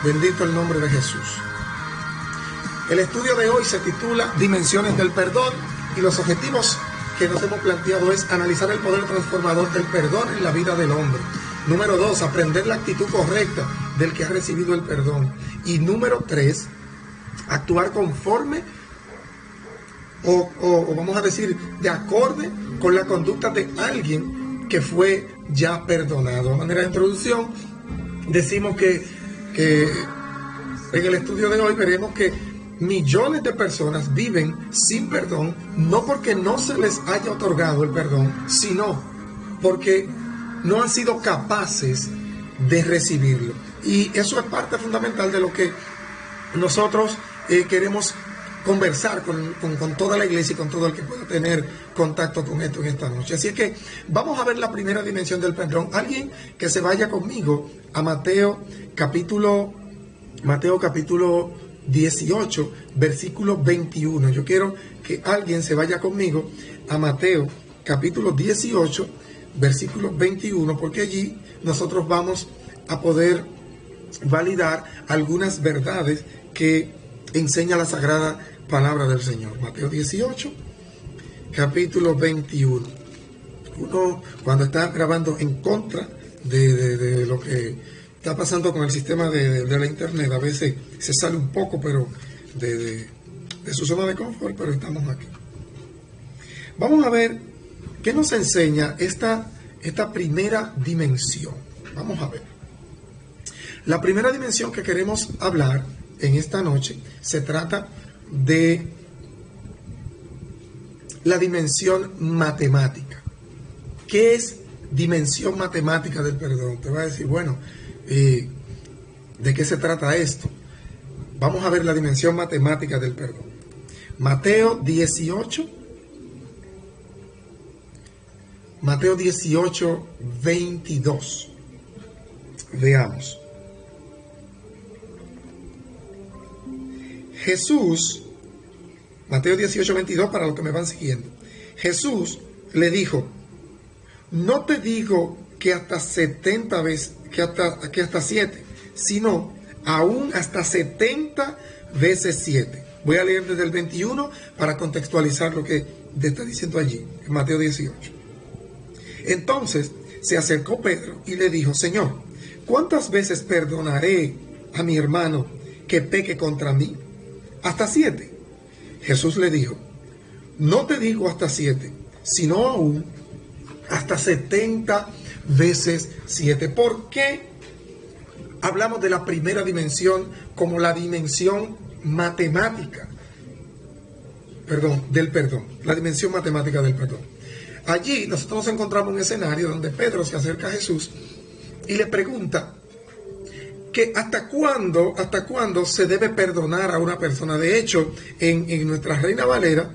Bendito el nombre de Jesús. El estudio de hoy se titula Dimensiones del perdón, y los objetivos que nos hemos planteado es analizar el poder transformador del perdón en la vida del hombre. Número 2, aprender la actitud correcta del que ha recibido el perdón. Y número 3, actuar conforme o vamos a decir de acorde con la conducta de alguien que fue ya perdonado. De manera de introducción, decimos que en el estudio de hoy veremos que millones de personas viven sin perdón, no porque no se les haya otorgado el perdón, sino porque no han sido capaces de recibirlo. Y eso es parte fundamental de lo que nosotros queremos conversar con toda la iglesia y con todo el que pueda tener contacto con esto en esta noche. Así es que vamos a ver la primera dimensión del perdón. Alguien que se vaya conmigo a Mateo capítulo 18, versículo 21. Yo quiero que alguien se vaya conmigo a Mateo capítulo 18, versículo 21, porque allí nosotros vamos a poder validar algunas verdades que enseña la sagrada palabra del Señor. Mateo 18, capítulo 21. Uno, cuando está grabando en contra de lo que está pasando con el sistema de la internet, a veces se sale un poco pero de su zona de confort, pero estamos aquí. Vamos a ver qué nos enseña esta primera dimensión. Vamos a ver. La primera dimensión que queremos hablar en esta noche se trata de la dimensión matemática. ¿Qué es dimensión matemática del perdón? Te va a decir, bueno, ¿de qué se trata esto? Vamos a ver la dimensión matemática del perdón. Mateo 18, 22. Veamos. Jesús, Mateo 18, 22, para los que me van siguiendo. Jesús le dijo, no te digo que hasta 70 veces, que hasta 7, sino aún hasta 70 veces 7. Voy a leer desde el 21 para contextualizar lo que te está diciendo allí, en Mateo 18. Entonces se acercó Pedro y le dijo, Señor, ¿cuántas veces perdonaré a mi hermano que peque contra mí? ¿Hasta 7? Jesús le dijo, no te digo hasta 7, sino aún hasta 70 veces 7. ¿Por qué hablamos de la primera dimensión como la dimensión matemática? Del perdón, la dimensión matemática del perdón. Allí nosotros nos encontramos un escenario donde Pedro se acerca a Jesús y le pregunta que hasta cuándo se debe perdonar a una persona. De hecho, en nuestra Reina Valera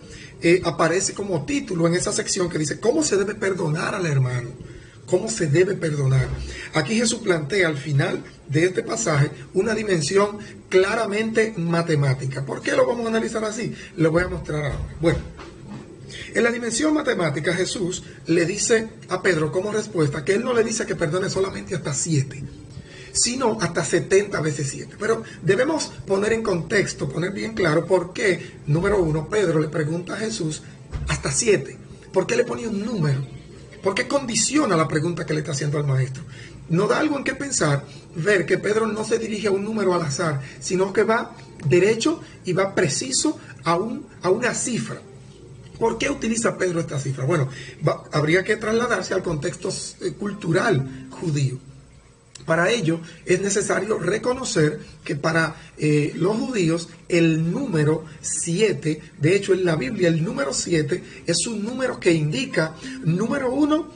aparece como título en esa sección que dice, ¿cómo se debe perdonar al hermano? ¿Cómo se debe perdonar? Aquí Jesús plantea al final de este pasaje una dimensión claramente matemática. ¿Por qué lo vamos a analizar así? Lo voy a mostrar ahora. Bueno, en la dimensión matemática Jesús le dice a Pedro como respuesta que él no le dice que perdone solamente hasta 7, sino hasta 70 veces 7. Pero debemos poner en contexto, poner bien claro por qué, número 1, Pedro le pregunta a Jesús hasta 7. ¿Por qué le pone un número? ¿Por qué condiciona la pregunta que le está haciendo al maestro? Nos da algo en qué pensar, ver que Pedro no se dirige a un número al azar, sino que va derecho y va preciso a una cifra. ¿Por qué utiliza Pedro esta cifra? Bueno, habría que trasladarse al contexto cultural judío. Para ello es necesario reconocer que para los judíos el número 7, de hecho en la Biblia el número 7 es un número que indica, número 1,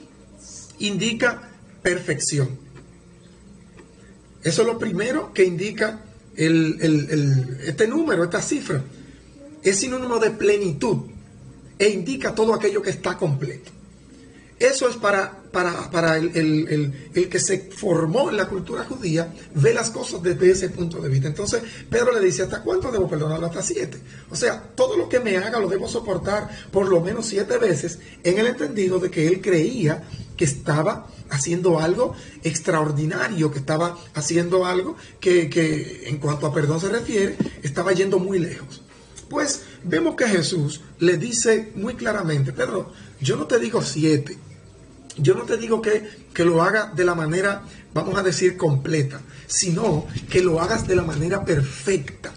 indica perfección. Eso es lo primero que indica este número, esta cifra. Es sinónimo de plenitud e indica todo aquello que está completo. Eso es para el que se formó en la cultura judía, ve las cosas desde ese punto de vista. Entonces Pedro le dice, ¿hasta cuánto debo perdonarlo? Hasta 7. O sea, todo lo que me haga lo debo soportar por lo menos 7 veces, en el entendido de que él creía que estaba haciendo algo extraordinario, que estaba haciendo algo que en cuanto a perdón se refiere, estaba yendo muy lejos. Pues vemos que Jesús le dice muy claramente: Pedro, yo no te digo 7, yo no te digo que lo hagas de la manera, vamos a decir, completa, sino que lo hagas de la manera perfecta.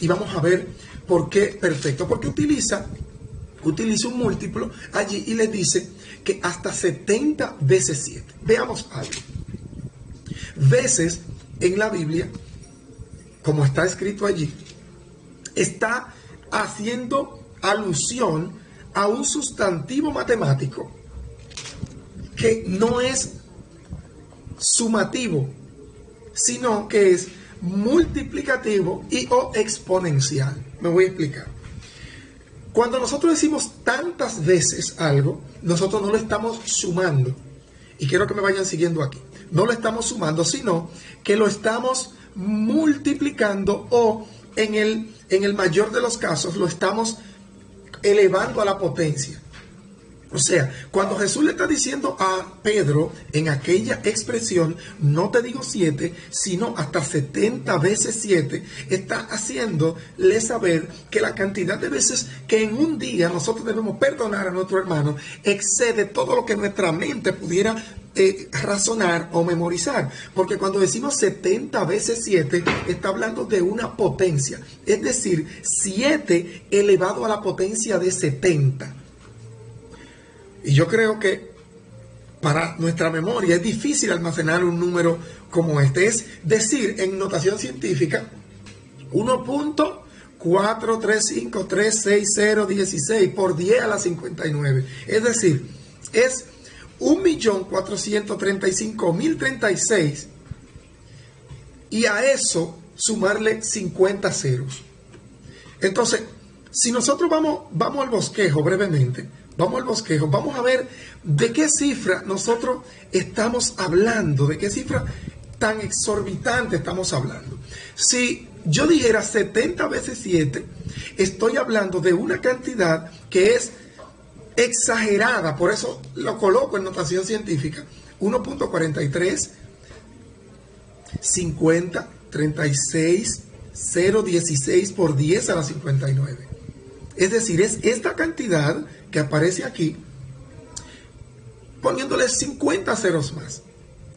Y vamos a ver por qué perfecto. Porque utiliza un múltiplo allí y le dice que hasta 70 veces 7. Veamos algo. Veces en la Biblia, como está escrito allí, está haciendo alusión a un sustantivo matemático que no es sumativo, sino que es multiplicativo y o exponencial. Me voy a explicar. Cuando nosotros decimos tantas veces algo, nosotros no lo estamos sumando. Y quiero que me vayan siguiendo aquí. No lo estamos sumando, sino que lo estamos multiplicando o en el mayor de los casos lo estamos elevando a la potencia. O sea, cuando Jesús le está diciendo a Pedro en aquella expresión, no te digo 7, sino hasta 70 veces 7, está haciéndole saber que la cantidad de veces que en un día nosotros debemos perdonar a nuestro hermano excede todo lo que nuestra mente pudiera razonar o memorizar. Porque cuando decimos 70 veces 7, está hablando de una potencia. Es decir, 7 elevado a la potencia de 70. Y yo creo que para nuestra memoria es difícil almacenar un número como este. Es decir, en notación científica, 1.435366016 por 10 a la 59. Es decir, es 1.435.036 y a eso sumarle 50 ceros. Entonces, si nosotros vamos al bosquejo brevemente, vamos a ver de qué cifra nosotros estamos hablando, de qué cifra tan exorbitante estamos hablando. Si yo dijera 70 veces 7, estoy hablando de una cantidad que es exagerada, por eso lo coloco en notación científica: 1.43, 50, 36, 016 por 10 a la 59. Es decir, es esta cantidad que aparece aquí, poniéndole 50 ceros más.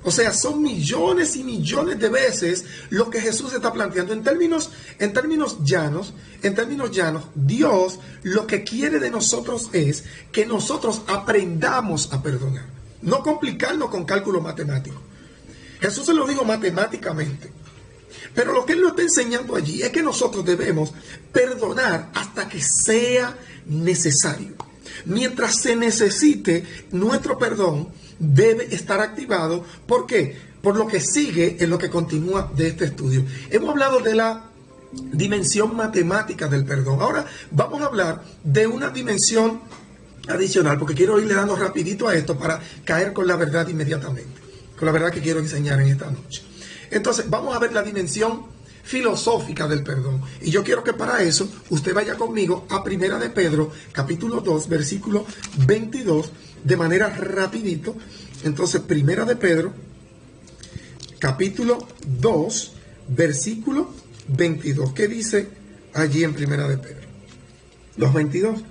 O sea, son millones y millones de veces lo que Jesús está planteando. En términos llanos, Dios lo que quiere de nosotros es que nosotros aprendamos a perdonar. No complicarnos con cálculo matemático. Jesús se lo dijo matemáticamente. Pero lo que Él nos está enseñando allí es que nosotros debemos perdonar hasta que sea necesario. Mientras se necesite, nuestro perdón debe estar activado. ¿Por qué? Por lo que sigue en lo que continúa de este estudio. Hemos hablado de la dimensión matemática del perdón. Ahora vamos a hablar de una dimensión adicional, porque quiero irle dando rapidito a esto para caer con la verdad inmediatamente, con la verdad que quiero enseñar en esta noche. Entonces, vamos a ver la dimensión filosófica del perdón. Y yo quiero que para eso usted vaya conmigo a Primera de Pedro, capítulo 2, versículo 22, de manera rapidito. Entonces, Primera de Pedro, capítulo 2, versículo 22. ¿Qué dice allí en Primera de Pedro? Los 22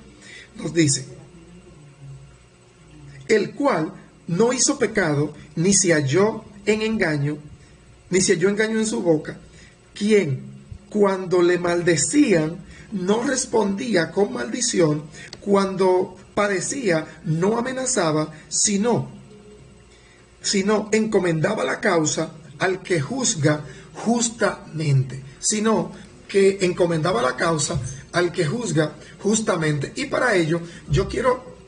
nos dice: el cual no hizo pecado, ni se halló engaño en su boca, quien cuando le maldecían no respondía con maldición, cuando padecía no amenazaba, sino encomendaba la causa al que juzga justamente. Y para ello yo quiero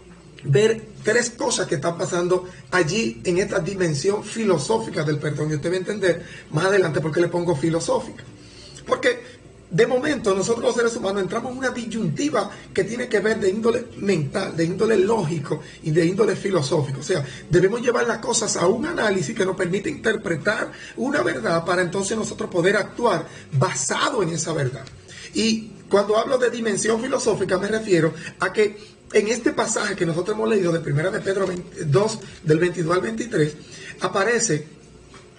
ver tres cosas que están pasando allí en esta dimensión filosófica del perdón. Y usted va a entender más adelante por qué le pongo filosófica. Porque de momento nosotros los seres humanos entramos en una disyuntiva que tiene que ver de índole mental, de índole lógico y de índole filosófico. O sea, debemos llevar las cosas a un análisis que nos permite interpretar una verdad para entonces nosotros poder actuar basado en esa verdad. Y cuando hablo de dimensión filosófica me refiero a que en este pasaje que nosotros hemos leído de 1 de Pedro 2, del 22 al 23, aparece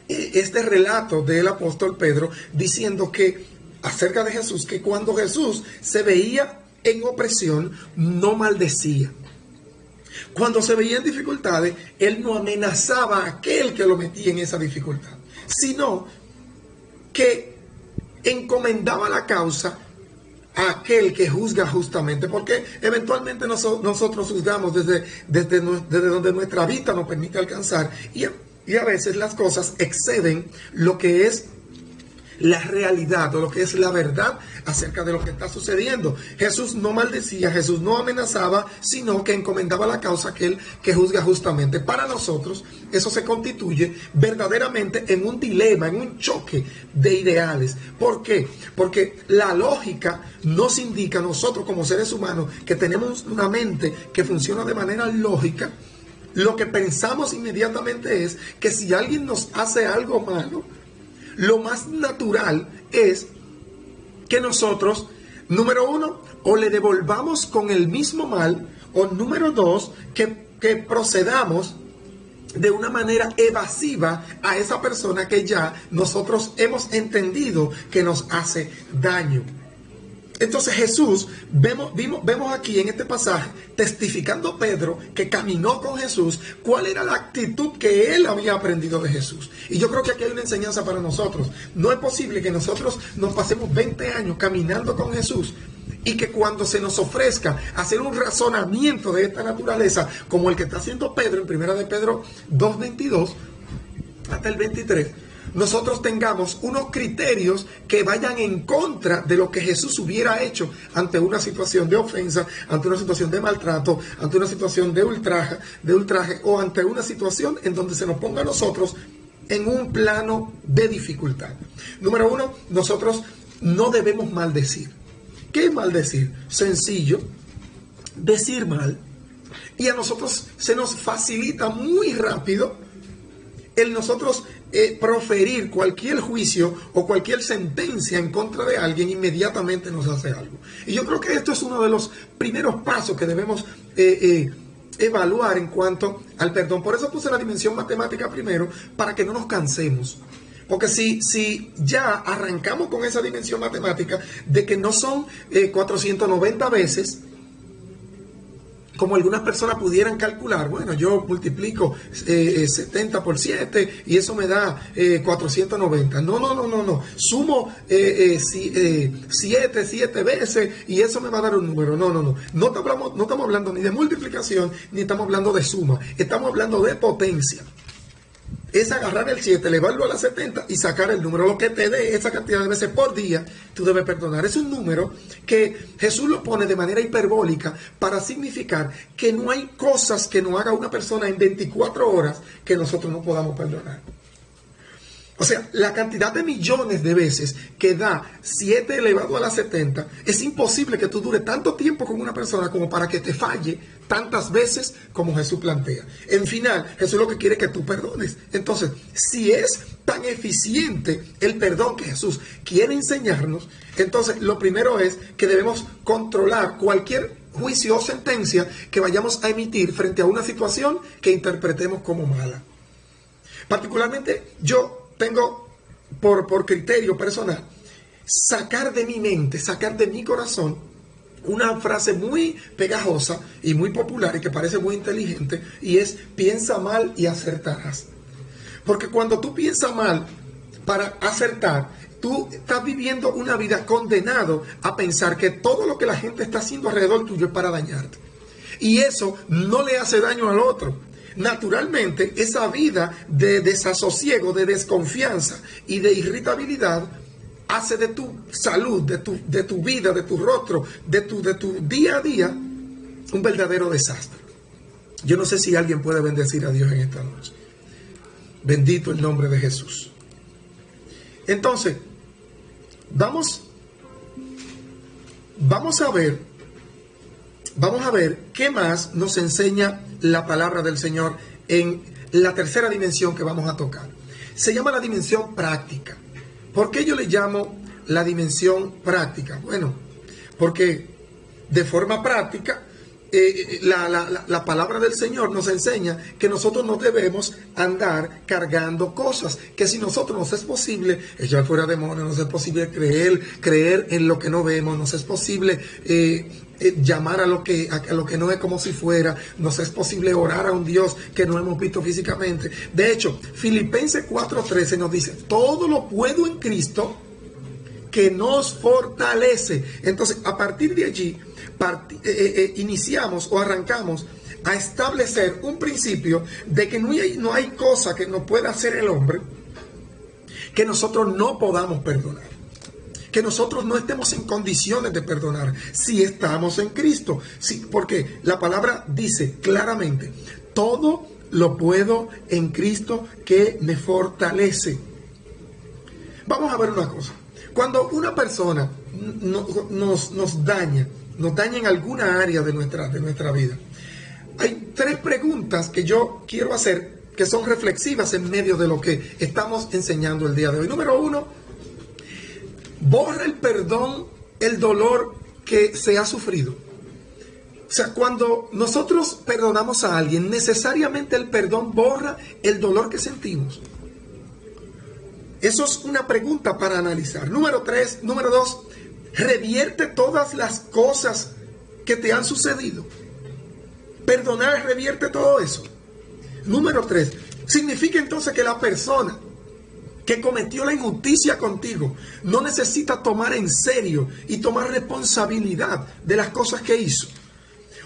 este relato del apóstol Pedro diciendo que acerca de Jesús, que cuando Jesús se veía en opresión, no maldecía. Cuando se veía en dificultades, él no amenazaba a aquel que lo metía en esa dificultad, sino que encomendaba la causa a aquel que juzga justamente, porque eventualmente nosotros juzgamos desde donde nuestra vista nos permite alcanzar, y a veces las cosas exceden lo que es la realidad o lo que es la verdad acerca de lo que está sucediendo. Jesús no maldecía, Jesús no amenazaba, sino que encomendaba la causa a aquel que juzga justamente. Para nosotros eso se constituye verdaderamente en un dilema, en un choque de ideales. ¿Por qué? Porque la lógica nos indica a nosotros como seres humanos que tenemos una mente que funciona de manera lógica. Lo que pensamos inmediatamente es que si alguien nos hace algo malo, lo más natural es que nosotros, número uno, o le devolvamos con el mismo mal, o número dos, que procedamos de una manera evasiva a esa persona que ya nosotros hemos entendido que nos hace daño. Entonces Jesús, vemos aquí en este pasaje, testificando Pedro que caminó con Jesús, cuál era la actitud que él había aprendido de Jesús. Y yo creo que aquí hay una enseñanza para nosotros. No es posible que nosotros nos pasemos 20 años caminando con Jesús y que cuando se nos ofrezca hacer un razonamiento de esta naturaleza, como el que está haciendo Pedro en 1 de Pedro 2:22 hasta el 23, nosotros tengamos unos criterios que vayan en contra de lo que Jesús hubiera hecho ante una situación de ofensa, ante una situación de maltrato, ante una situación de ultraje o ante una situación en donde se nos ponga a nosotros en un plano de dificultad. Número uno, nosotros no debemos maldecir. ¿Qué es maldecir? Sencillo, decir mal. Y a nosotros se nos facilita muy rápido el nosotros proferir cualquier juicio o cualquier sentencia en contra de alguien. Inmediatamente nos hace algo. Y yo creo que esto es uno de los primeros pasos que debemos evaluar en cuanto al perdón. Por eso puse la dimensión matemática primero, para que no nos cansemos. Porque si ya arrancamos con esa dimensión matemática de que no son 490 veces, como algunas personas pudieran calcular, bueno, yo multiplico 70 por 7 y eso me da 490. No. Sumo 7 veces y eso me va a dar un número. No estamos hablando ni de multiplicación, ni estamos hablando de suma. Estamos hablando de potencia. Es agarrar el 7, elevarlo a la 70 y sacar el número. Lo que te dé esa cantidad de veces por día, tú debes perdonar. Es un número que Jesús lo pone de manera hiperbólica para significar que no hay cosas que no haga una persona en 24 horas que nosotros no podamos perdonar. O sea, la cantidad de millones de veces que da 7 elevado a la 70, es imposible que tú dure tanto tiempo con una persona como para que te falle tantas veces como Jesús plantea. En final, Jesús lo que quiere es que tú perdones. Entonces, si es tan eficiente el perdón que Jesús quiere enseñarnos, entonces lo primero es que debemos controlar cualquier juicio o sentencia que vayamos a emitir frente a una situación que interpretemos como mala. Particularmente, yo tengo por criterio personal sacar de mi mente, sacar de mi corazón una frase muy pegajosa y muy popular y que parece muy inteligente, y es: piensa mal y acertarás. Porque cuando tú piensas mal para acertar, tú estás viviendo una vida condenado a pensar que todo lo que la gente está haciendo alrededor tuyo es para dañarte. Y eso no le hace daño al otro. Naturalmente, esa vida de desasosiego, de desconfianza y de irritabilidad hace de tu salud, de tu vida, de tu rostro, de tu día a día, un verdadero desastre. Yo no sé si alguien puede bendecir a Dios en esta noche. Bendito el nombre de Jesús. Entonces, vamos a ver qué más nos enseña la palabra del Señor en la tercera dimensión que vamos a tocar. Se llama la dimensión práctica. ¿Por qué yo le llamo la dimensión práctica? Bueno, porque de forma práctica la palabra del Señor nos enseña que nosotros no debemos andar cargando cosas, que si nosotros nos es posible echar fuera demonios, nos es posible creer en lo que no vemos, nos es posible llamar a lo que no es como si fuera, nos es posible orar a un Dios que no hemos visto físicamente. De hecho, Filipenses 4:13 nos dice: todo lo puedo en Cristo que nos fortalece. Entonces, a partir de allí iniciamos o arrancamos a establecer un principio de que no hay cosa que nos pueda hacer el hombre que nosotros no podamos perdonar, que nosotros no estemos en condiciones de perdonar si estamos en Cristo. Sí, porque la palabra dice claramente: todo lo puedo en Cristo que me fortalece. Vamos a ver una cosa. Cuando una persona nos daña en alguna área de nuestra vida, hay 3 preguntas que yo quiero hacer que son reflexivas en medio de lo que estamos enseñando el día de hoy. Número 1, borra el perdón el dolor que se ha sufrido. O sea, cuando nosotros perdonamos a alguien, necesariamente el perdón borra el dolor que sentimos. Eso es una pregunta para analizar. Número 2, revierte todas las cosas que te han sucedido. Perdonar revierte todo eso. Número 3, significa entonces que la persona que cometió la injusticia contigo no necesita tomar en serio y tomar responsabilidad de las cosas que hizo.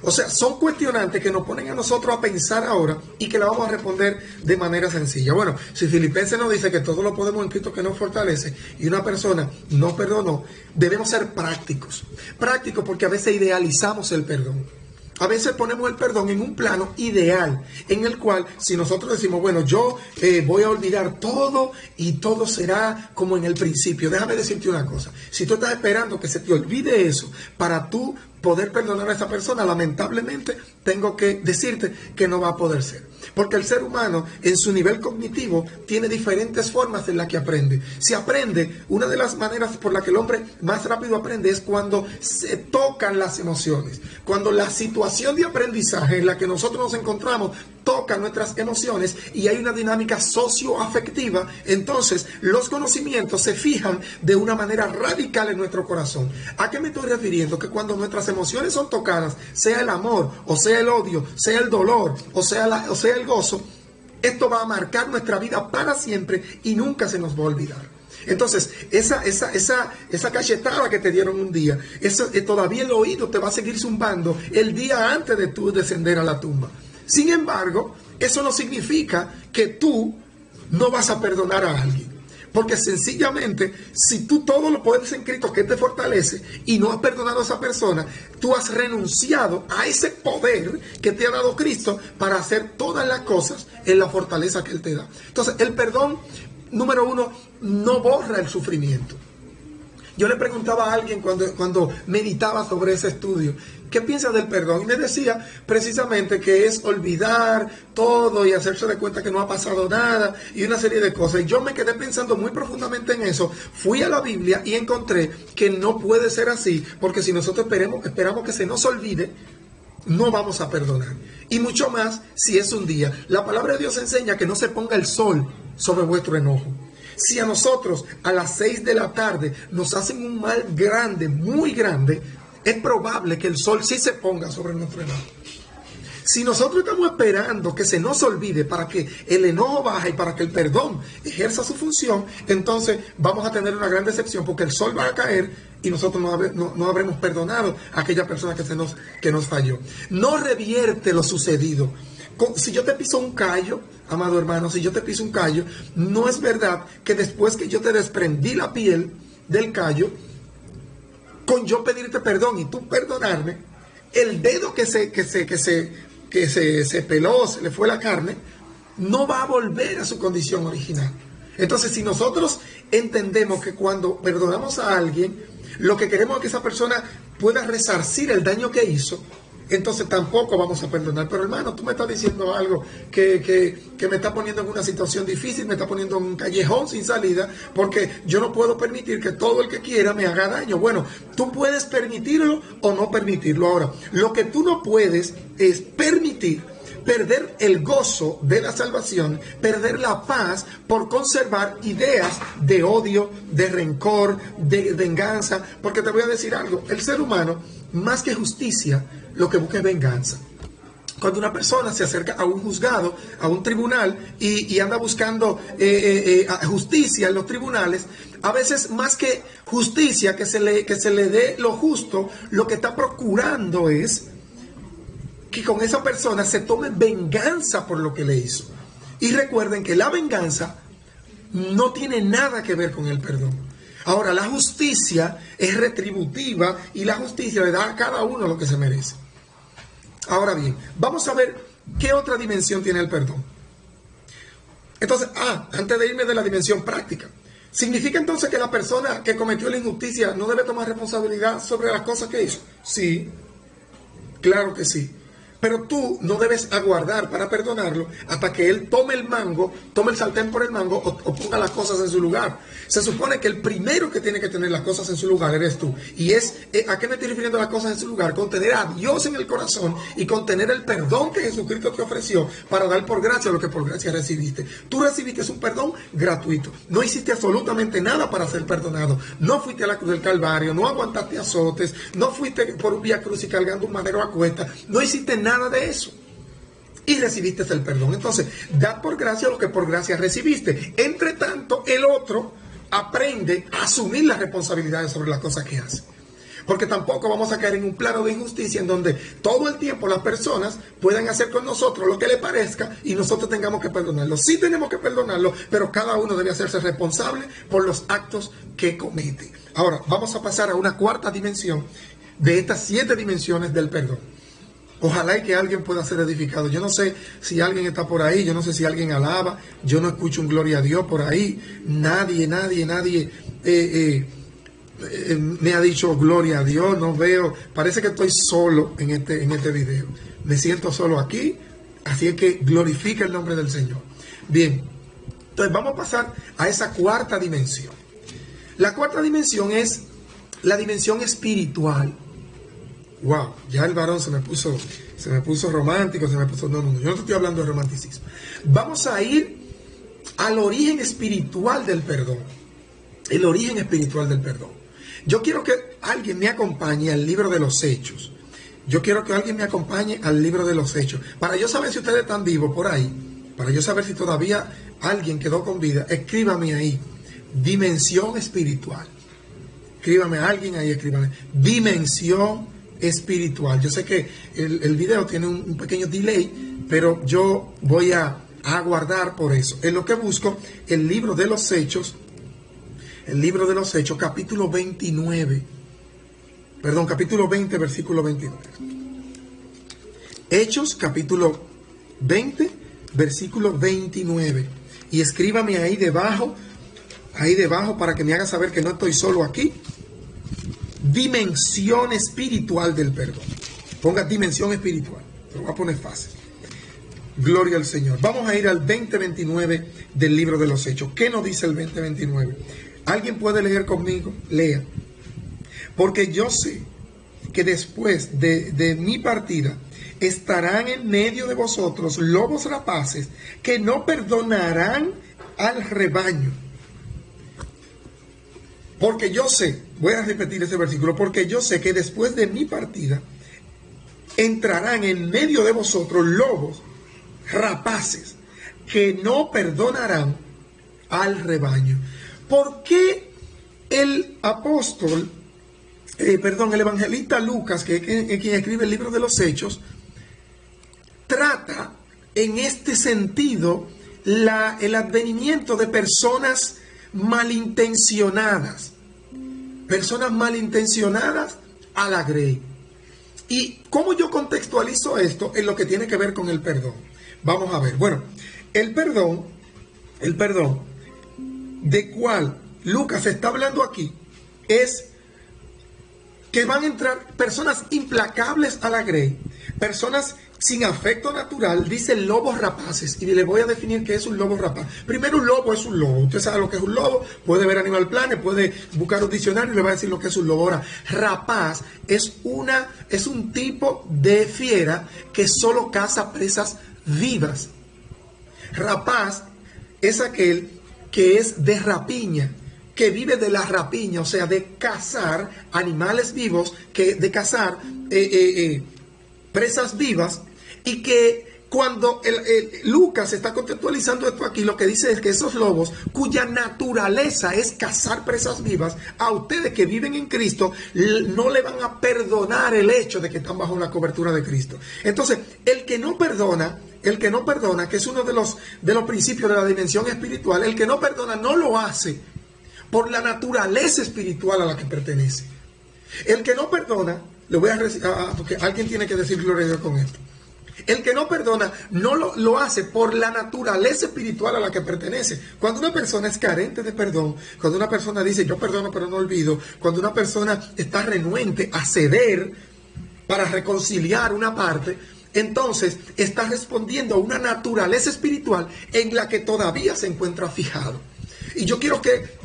O sea, son cuestionantes que nos ponen a nosotros a pensar ahora y que la vamos a responder de manera sencilla. Bueno, si Filipenses nos dice que todo lo podemos en Cristo que nos fortalece y una persona no perdonó, debemos ser prácticos. Prácticos porque a veces idealizamos el perdón. A veces ponemos el perdón en un plano ideal, en el cual si nosotros decimos, bueno, yo voy a olvidar todo y todo será como en el principio. Déjame decirte una cosa. Si tú estás esperando que se te olvide eso para tú poder perdonar a esa persona, lamentablemente tengo que decirte que no va a poder ser. Porque el ser humano en su nivel cognitivo tiene diferentes formas en las que aprende. Si aprende, una de las maneras por la que el hombre más rápido aprende es cuando se tocan las emociones. Cuando la situación de aprendizaje en la que nosotros nos encontramos toca nuestras emociones y hay una dinámica socioafectiva, entonces los conocimientos se fijan de una manera radical en nuestro corazón. ¿A qué me estoy refiriendo? Que cuando nuestras emociones son tocadas, sea el amor, o sea el odio, sea el dolor, o sea el gozo, esto va a marcar nuestra vida para siempre y nunca se nos va a olvidar. Entonces, esa cachetada que te dieron un día, todavía el oído te va a seguir zumbando el día antes de tú descender a la tumba. Sin embargo, eso no significa que tú no vas a perdonar a alguien. Porque sencillamente, si tú todo lo puedes en Cristo que te fortalece y no has perdonado a esa persona, tú has renunciado a ese poder que te ha dado Cristo para hacer todas las cosas en la fortaleza que Él te da. Entonces, el perdón, número 1, no borra el sufrimiento. Yo le preguntaba a alguien cuando meditaba sobre ese estudio, ¿qué piensa del perdón? Y me decía precisamente que es olvidar todo y hacerse de cuenta que no ha pasado nada y una serie de cosas. Y yo me quedé pensando muy profundamente en eso. Fui a la Biblia y encontré que no puede ser así, porque si nosotros esperamos que se nos olvide, no vamos a perdonar. Y mucho más si es un día. La palabra de Dios enseña que no se ponga el sol sobre vuestro enojo. Si a nosotros a las 6 de la tarde nos hacen un mal grande, muy grande, es probable que el sol sí se ponga sobre nuestro enojo. Si nosotros estamos esperando que se nos olvide para que el enojo baje y para que el perdón ejerza su función, entonces vamos a tener una gran decepción porque el sol va a caer y nosotros no habremos perdonado a aquella persona que nos falló. No revierte lo sucedido. Si yo te piso un callo, amado hermano, si yo te piso un callo, no es verdad que después que yo te desprendí la piel del callo, con yo pedirte perdón y tú perdonarme, el dedo que se peló, se le fue la carne, no va a volver a su condición original. Entonces, si nosotros entendemos que cuando perdonamos a alguien, lo que queremos es que esa persona pueda resarcir el daño que hizo, entonces tampoco vamos a perdonar. Pero hermano, tú me estás diciendo algo que me está poniendo en una situación difícil, me está poniendo en un callejón sin salida, porque yo no puedo permitir que todo el que quiera me haga daño. Bueno, tú puedes permitirlo o no permitirlo. Ahora, lo que tú no puedes es permitir perder el gozo de la salvación, perder la paz por conservar ideas de odio, de rencor, de venganza. Porque te voy a decir algo, el ser humano, más que justicia, lo que busca es venganza. Cuando una persona se acerca a un juzgado, a un tribunal, y anda buscando justicia en los tribunales, a veces más que justicia, que se le dé lo justo, lo que está procurando es que con esa persona se tome venganza por lo que le hizo. Y recuerden que la venganza no tiene nada que ver con el perdón. Ahora, la justicia es retributiva y la justicia le da a cada uno lo que se merece. Ahora bien, vamos a ver qué otra dimensión tiene el perdón. Entonces, antes de irme de la dimensión práctica, ¿significa entonces que la persona que cometió la injusticia no debe tomar responsabilidad sobre las cosas que hizo? Sí, claro que sí. Pero tú no debes aguardar para perdonarlo hasta que él tome el sartén por el mango o ponga las cosas en su lugar. Se supone que el primero que tiene que tener las cosas en su lugar eres tú. Y ¿a qué me estoy refiriendo las cosas en su lugar? Con tener a Dios en el corazón y con tener el perdón que Jesucristo te ofreció para dar por gracia lo que por gracia recibiste. Tú recibiste un perdón gratuito. No hiciste absolutamente nada para ser perdonado. No fuiste a la cruz del Calvario, no aguantaste azotes, no fuiste por un vía cruz y cargando un madero a cuesta, no hiciste nada de eso y recibiste el perdón. Entonces, da por gracia lo que por gracia recibiste. Entre tanto, el otro aprende a asumir las responsabilidades sobre las cosas que hace. Porque tampoco vamos a caer en un plano de injusticia en donde todo el tiempo las personas puedan hacer con nosotros lo que les parezca y nosotros tengamos que perdonarlo. Sí tenemos que perdonarlo, pero cada uno debe hacerse responsable por los actos que comete. Ahora, vamos a pasar a una cuarta dimensión de estas 7 dimensiones del perdón. Ojalá y que alguien pueda ser edificado. Yo no sé si alguien está por ahí, yo no sé si alguien alaba, yo no escucho un gloria a Dios por ahí. Nadie me ha dicho gloria a Dios, no veo. Parece que estoy solo en este video. Me siento solo aquí, así es que glorifica el nombre del Señor. Bien, entonces vamos a pasar a esa cuarta dimensión. La cuarta dimensión es la dimensión espiritual. Wow, ya el varón se me puso romántico, no, yo no estoy hablando de romanticismo. Vamos a ir al origen espiritual del perdón. El origen espiritual del perdón. Yo quiero que alguien me acompañe al libro de los Hechos. Yo quiero que alguien me acompañe al libro de los Hechos. Para yo saber si ustedes están vivos por ahí, para yo saber si todavía alguien quedó con vida, escríbame ahí. Dimensión espiritual. Escríbame a alguien ahí, escríbame. Dimensión espiritual. Yo sé que el video tiene un pequeño delay, pero yo voy a aguardar por eso. En lo que busco, el libro de los Hechos, capítulo 29, capítulo 20, versículo 29. Hechos, capítulo 20, versículo 29. Y escríbame ahí debajo para que me haga saber que no estoy solo aquí. Dimensión espiritual del perdón. Ponga dimensión espiritual. Te lo voy a poner fácil. Gloria al Señor. Vamos a ir al 20:29 del libro de los Hechos. ¿Qué nos dice el 20:29? ¿Alguien puede leer conmigo? Lea. Porque yo sé que después de mi partida estarán en medio de vosotros lobos rapaces que no perdonarán al rebaño. Porque yo sé, voy a repetir ese versículo, porque yo sé que después de mi partida entrarán en medio de vosotros lobos rapaces que no perdonarán al rebaño. ¿Por qué el evangelista Lucas, que es quien escribe el libro de los Hechos, trata en este sentido el advenimiento de personas malintencionadas a la grey? ¿Y cómo yo contextualizo esto en lo que tiene que ver con el perdón? Vamos a ver. Bueno, el perdón de cual Lucas está hablando aquí es que van a entrar personas implacables a la grey, personas sin afecto natural, dice lobos rapaces. Y le voy a definir qué es un lobo rapaz. Primero, un lobo es un lobo. Usted sabe lo que es un lobo, puede ver Animal Planet, puede buscar un diccionario y le va a decir lo que es un lobo. Ahora, rapaz es un tipo de fiera que solo caza presas vivas. Rapaz es aquel que es de rapiña, que vive de la rapiña, o sea, de cazar animales vivos, de cazar presas vivas, y que cuando Lucas está contextualizando esto aquí, lo que dice es que esos lobos, cuya naturaleza es cazar presas vivas, a ustedes que viven en Cristo, no le van a perdonar el hecho de que están bajo la cobertura de Cristo. Entonces, el que no perdona, que es uno de los principios de la dimensión espiritual, el que no perdona no lo hace por la naturaleza espiritual a la que pertenece. El que no perdona, le voy a porque alguien tiene que decir gloria a Dios con esto. El que no perdona no lo hace por la naturaleza espiritual a la que pertenece. Cuando una persona es carente de perdón, cuando una persona dice yo perdono pero no olvido, cuando una persona está renuente a ceder para reconciliar una parte, entonces está respondiendo a una naturaleza espiritual en la que todavía se encuentra fijado. Y yo quiero que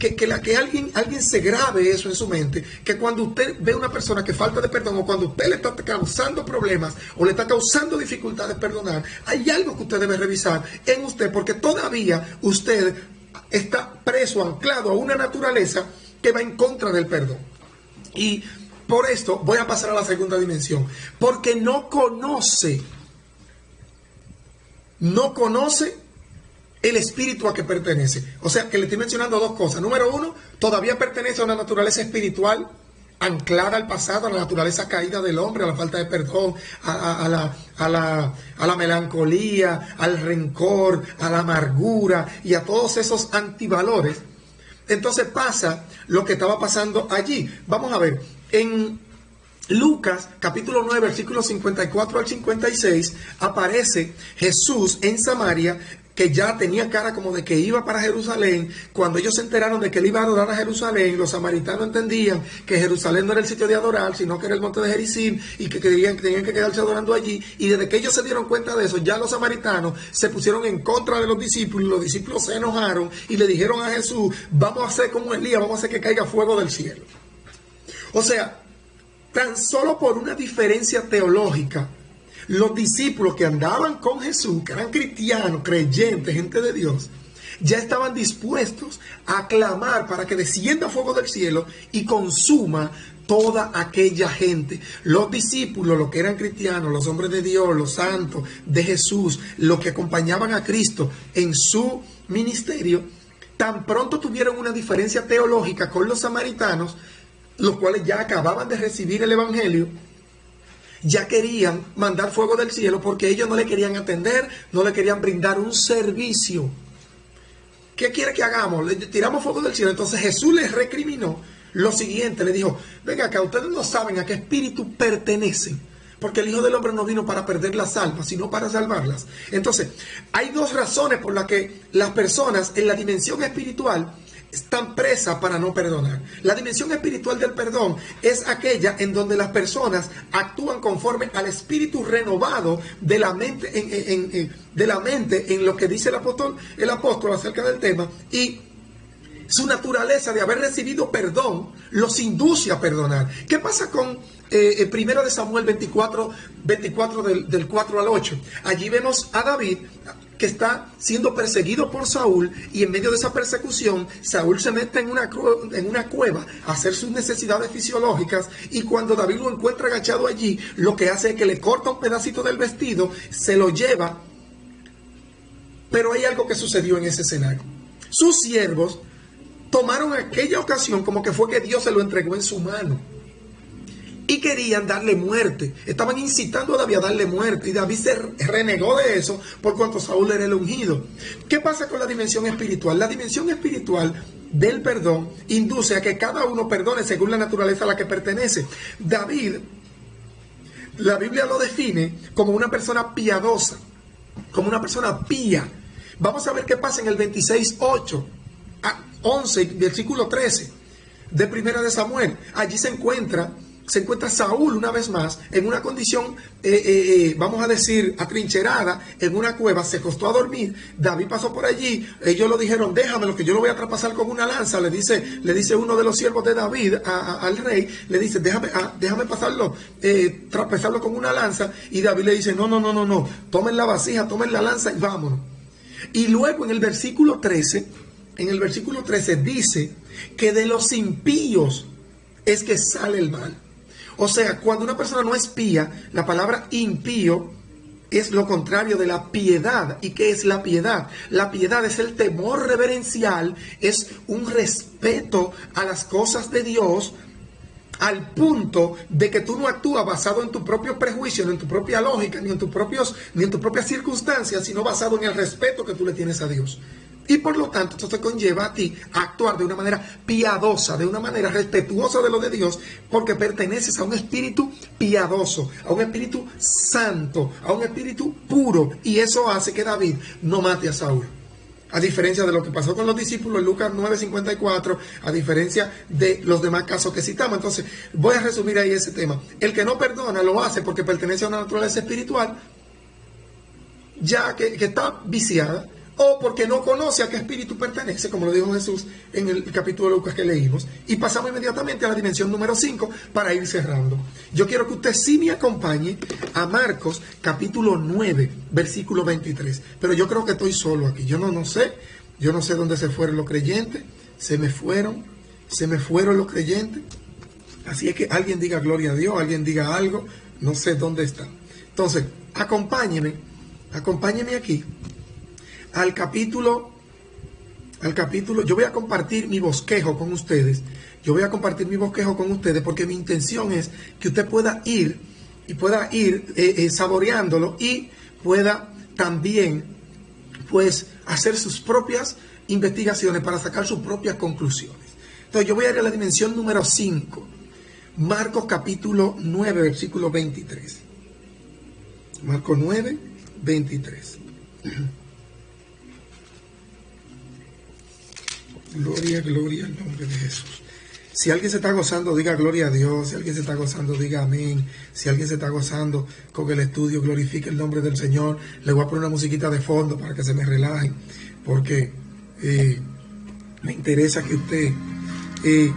alguien se grabe eso en su mente, que cuando usted ve a una persona que falta de perdón, o cuando usted le está causando problemas o le está causando dificultades perdonar, hay algo que usted debe revisar en usted, porque todavía usted está preso, anclado a una naturaleza que va en contra del perdón. Y por esto voy a pasar a la segunda dimensión, porque no conoce el espíritu a que pertenece. O sea, que le estoy mencionando dos cosas. Número uno, todavía pertenece a una naturaleza espiritual anclada al pasado, a la naturaleza caída del hombre, a la falta de perdón, a la melancolía, al rencor, a la amargura y a todos esos antivalores. Entonces pasa lo que estaba pasando allí. Vamos a ver, en Lucas capítulo 9, versículos 54 al 56, aparece Jesús en Samaria, que ya tenía cara como de que iba para Jerusalén. Cuando ellos se enteraron de que él iba a adorar a Jerusalén, los samaritanos entendían que Jerusalén no era el sitio de adorar, sino que era el monte de Gerizim, y que tenían que quedarse adorando allí. Y desde que ellos se dieron cuenta de eso, ya los samaritanos se pusieron en contra de los discípulos, y los discípulos se enojaron y le dijeron a Jesús, vamos a hacer como Elías, vamos a hacer que caiga fuego del cielo. O sea, tan solo por una diferencia teológica, los discípulos que andaban con Jesús, que eran cristianos, creyentes, gente de Dios, ya estaban dispuestos a clamar para que descienda fuego del cielo y consuma toda aquella gente. Los discípulos, los que eran cristianos, los hombres de Dios, los santos de Jesús, los que acompañaban a Cristo en su ministerio, tan pronto tuvieron una diferencia teológica con los samaritanos, los cuales ya acababan de recibir el evangelio, ya querían mandar fuego del cielo, porque ellos no le querían atender, no le querían brindar un servicio. ¿Qué quiere que hagamos? Le tiramos fuego del cielo. Entonces Jesús les recriminó lo siguiente, le dijo, venga acá, ustedes no saben a qué espíritu pertenecen, porque el Hijo del Hombre no vino para perder las almas, sino para salvarlas. Entonces, hay dos razones por las que las personas en la dimensión espiritual están presas para no perdonar. La dimensión espiritual del perdón es aquella en donde las personas actúan conforme al espíritu renovado de la mente, en lo que dice el apóstol acerca del tema, y su naturaleza de haber recibido perdón los induce a perdonar. ¿Qué pasa con primero de Samuel 24 del 4 al 8? Allí vemos a David, que está siendo perseguido por Saúl, y en medio de esa persecución Saúl se mete en una cueva a hacer sus necesidades fisiológicas, y cuando David lo encuentra agachado allí, lo que hace es que le corta un pedacito del vestido, se lo lleva. Pero hay algo que sucedió en ese escenario. Sus siervos tomaron aquella ocasión como que fue que Dios se lo entregó en su mano y querían darle muerte. Estaban incitando a David a darle muerte, y David se renegó de eso por cuanto Saúl era el ungido. ¿Qué pasa con la dimensión espiritual? La dimensión espiritual del perdón induce a que cada uno perdone según la naturaleza a la que pertenece. David, la Biblia lo define como una persona piadosa, como una persona pía. Vamos a ver qué pasa en el 26:8 a 11, versículo 13 de Primera de Samuel. Allí se encuentra se encuentra Saúl una vez más en una condición, vamos a decir, atrincherada en una cueva, se acostó a dormir. David pasó por allí, ellos lo dijeron, déjamelo que yo lo voy a traspasar con una lanza. Le dice uno de los siervos de David al rey, le dice, déjame pasarlo, traspasarlo con una lanza. Y David le dice, no, tomen la vasija, tomen la lanza y vámonos. Y luego en el versículo 13 dice que de los impíos es que sale el mal. O sea, cuando una persona no es pía, la palabra impío es lo contrario de la piedad. ¿Y qué es la piedad? La piedad es el temor reverencial, es un respeto a las cosas de Dios, al punto de que tú no actúas basado en tu propio prejuicio, ni en tu propia lógica, ni en tus propias circunstancias, sino basado en el respeto que tú le tienes a Dios. Y por lo tanto, esto te conlleva a ti a actuar de una manera piadosa, de una manera respetuosa de lo de Dios, porque perteneces a un espíritu piadoso, a un espíritu santo, a un espíritu puro. Y eso hace que David no mate a Saúl. A diferencia de lo que pasó con los discípulos en Lucas 9:54, a diferencia de los demás casos que citamos. Entonces, voy a resumir ahí ese tema. El que no perdona lo hace porque pertenece a una naturaleza espiritual ya que está viciada, o porque no conoce a qué espíritu pertenece, como lo dijo Jesús en el capítulo de Lucas que leímos. Y pasamos inmediatamente a la dimensión número 5 para ir cerrando. Yo quiero que usted sí me acompañe a Marcos capítulo 9, versículo 23. Pero yo creo que estoy solo aquí. Yo no sé dónde se fueron los creyentes. Se me fueron los creyentes. Así es que alguien diga gloria a Dios, alguien diga algo. No sé dónde está. Entonces, acompáñeme aquí. Al capítulo, yo voy a compartir mi bosquejo con ustedes. Porque mi intención es que usted pueda ir saboreándolo y pueda también, pues, hacer sus propias investigaciones para sacar sus propias conclusiones. Entonces, yo voy a ir a la dimensión número 5. Marcos capítulo 9, versículo 23. Marcos 9, 23. Gloria al nombre de Jesús. Si alguien se está gozando, diga gloria a Dios. Si alguien se está gozando, diga amén. Si alguien se está gozando con el estudio, glorifique el nombre del Señor. Le voy a poner una musiquita de fondo para que se me relajen, porque me interesa que usted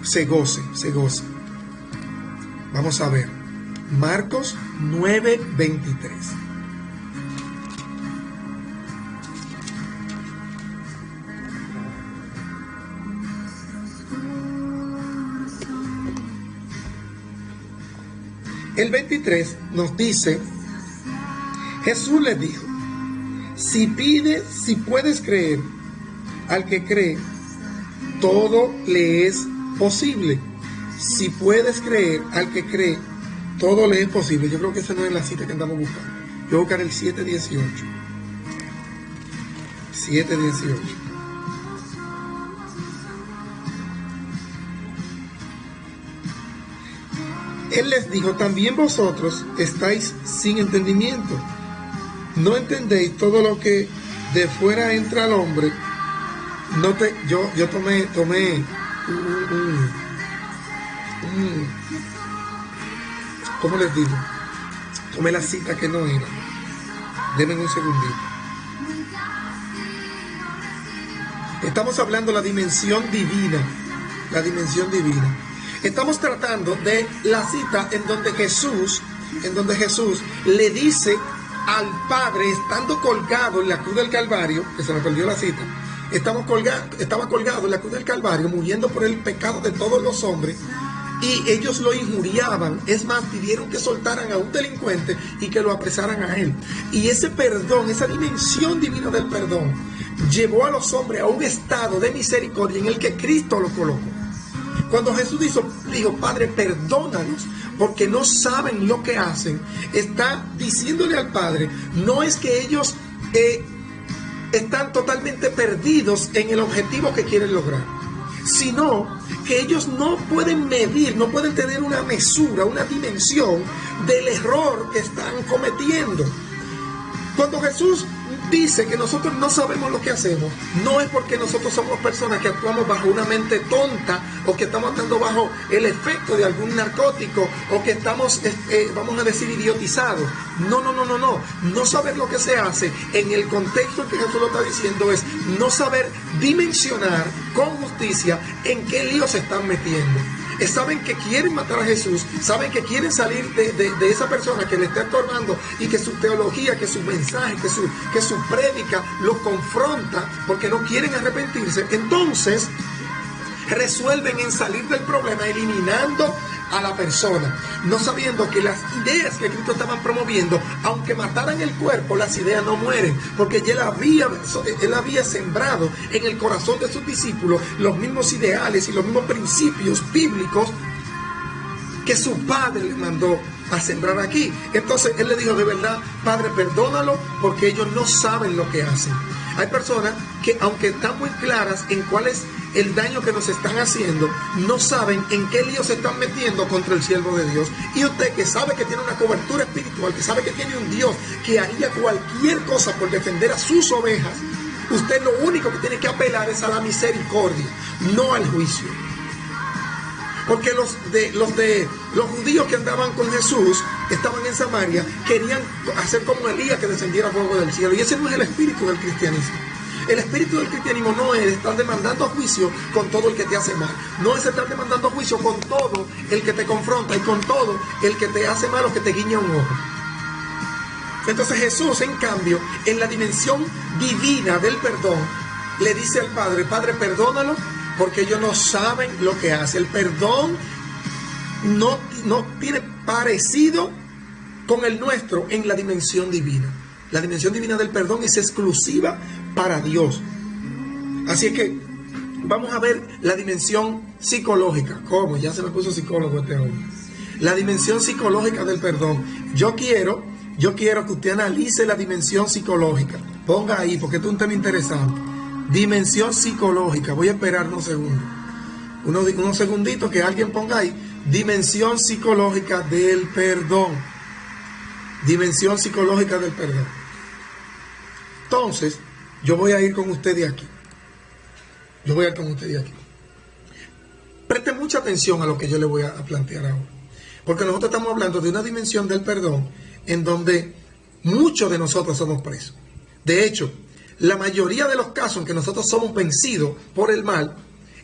se goce. Vamos a ver. Marcos 9, 23. El 23 nos dice, Jesús les dijo, si puedes creer, al que cree, todo le es posible. Si puedes creer, al que cree, todo le es posible. Yo creo que esa no es la cita que andamos buscando. Yo voy a buscar el 7:18. 7:18. Él les dijo, también vosotros estáis sin entendimiento. ¿No entendéis todo lo que de fuera entra al hombre? Yo tomé ¿cómo les digo? Tomé la cita que no era. Denme un segundito. Estamos hablando de la dimensión divina. Estamos tratando de la cita en donde Jesús le dice al Padre, estando colgado en la cruz del Calvario, que se me perdió la cita, estaba colgado en la cruz del Calvario, muriendo por el pecado de todos los hombres, y ellos lo injuriaban. Es más, pidieron que soltaran a un delincuente y que lo apresaran a él. Y ese perdón, esa dimensión divina del perdón, llevó a los hombres a un estado de misericordia en el que Cristo lo colocó. Cuando Jesús dijo, Padre, perdónalos, porque no saben lo que hacen, está diciéndole al Padre, no es que ellos están totalmente perdidos en el objetivo que quieren lograr, sino que ellos no pueden medir, no pueden tener una mesura, una dimensión del error que están cometiendo. Cuando Jesús dice que nosotros no sabemos lo que hacemos, no es porque nosotros somos personas que actuamos bajo una mente tonta o que estamos actuando bajo el efecto de algún narcótico o que estamos, vamos a decir, idiotizados. No. No saber lo que se hace en el contexto que Jesús lo está diciendo es no saber dimensionar con justicia en qué lío se están metiendo. Saben que quieren matar a Jesús, saben que quieren salir de esa persona que le está estorbando y que su teología, que su mensaje, que su prédica los confronta porque no quieren arrepentirse. Entonces resuelven en salir del problema eliminando a la persona, no sabiendo que las ideas que Cristo estaba promoviendo, aunque mataran el cuerpo, las ideas no mueren, porque él había sembrado en el corazón de sus discípulos los mismos ideales y los mismos principios bíblicos que su padre le mandó a sembrar aquí. Entonces él le dijo: de verdad, Padre, perdónalo, porque ellos no saben lo que hacen. Hay personas que, aunque están muy claras en cuál es el daño que nos están haciendo, no saben en qué lío se están metiendo contra el siervo de Dios. Y usted, que sabe que tiene una cobertura espiritual, que sabe que tiene un Dios que haría cualquier cosa por defender a sus ovejas, usted lo único que tiene que apelar es a la misericordia, no al juicio. Porque los judíos que andaban con Jesús, que estaban en Samaria, querían hacer como Elías, que descendiera fuego del cielo. Y ese no es el espíritu del cristianismo. El espíritu del cristianismo no es estar demandando juicio con todo el que te hace mal. No es estar demandando juicio con todo el que te confronta y con todo el que te hace mal o que te guiña un ojo. Entonces Jesús, en cambio, en la dimensión divina del perdón, le dice al Padre: Padre, perdónalo, porque ellos no saben lo que hace. El perdón no tiene parecido con el nuestro en la dimensión divina. La dimensión divina del perdón es exclusiva para Dios. Así es que vamos a ver la dimensión psicológica. ¿Cómo? Ya se me puso psicólogo este hombre. La dimensión psicológica del perdón. Yo quiero que usted analice la dimensión psicológica. Ponga ahí, porque esto es un tema interesante. Dimensión psicológica. Voy a esperar unos segundos. Unos segunditos que alguien ponga ahí. Dimensión psicológica del perdón. Dimensión psicológica del perdón. Entonces, yo voy a ir con usted de aquí. Preste mucha atención a lo que yo le voy a plantear ahora. Porque nosotros estamos hablando de una dimensión del perdón en donde muchos de nosotros somos presos. De hecho, la mayoría de los casos en que nosotros somos vencidos por el mal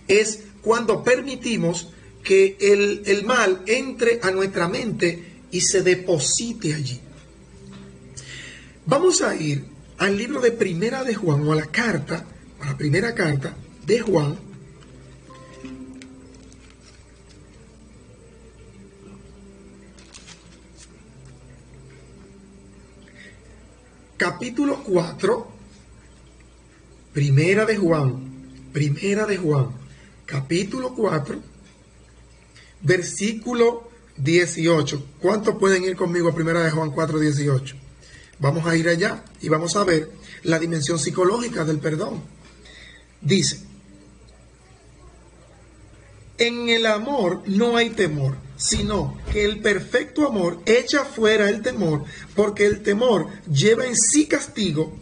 es cuando permitimos que el mal entre a nuestra mente y se deposite allí. Vamos a ir al libro de Primera de Juan, o a la primera carta de Juan, capítulo 4, Primera de Juan, capítulo 4, versículo 18. ¿Cuántos pueden ir conmigo a Primera de Juan 4, 18? Vamos a ir allá y vamos a ver la dimensión psicológica del perdón. Dice: en el amor no hay temor, sino que el perfecto amor echa fuera el temor, porque el temor lleva en sí castigo,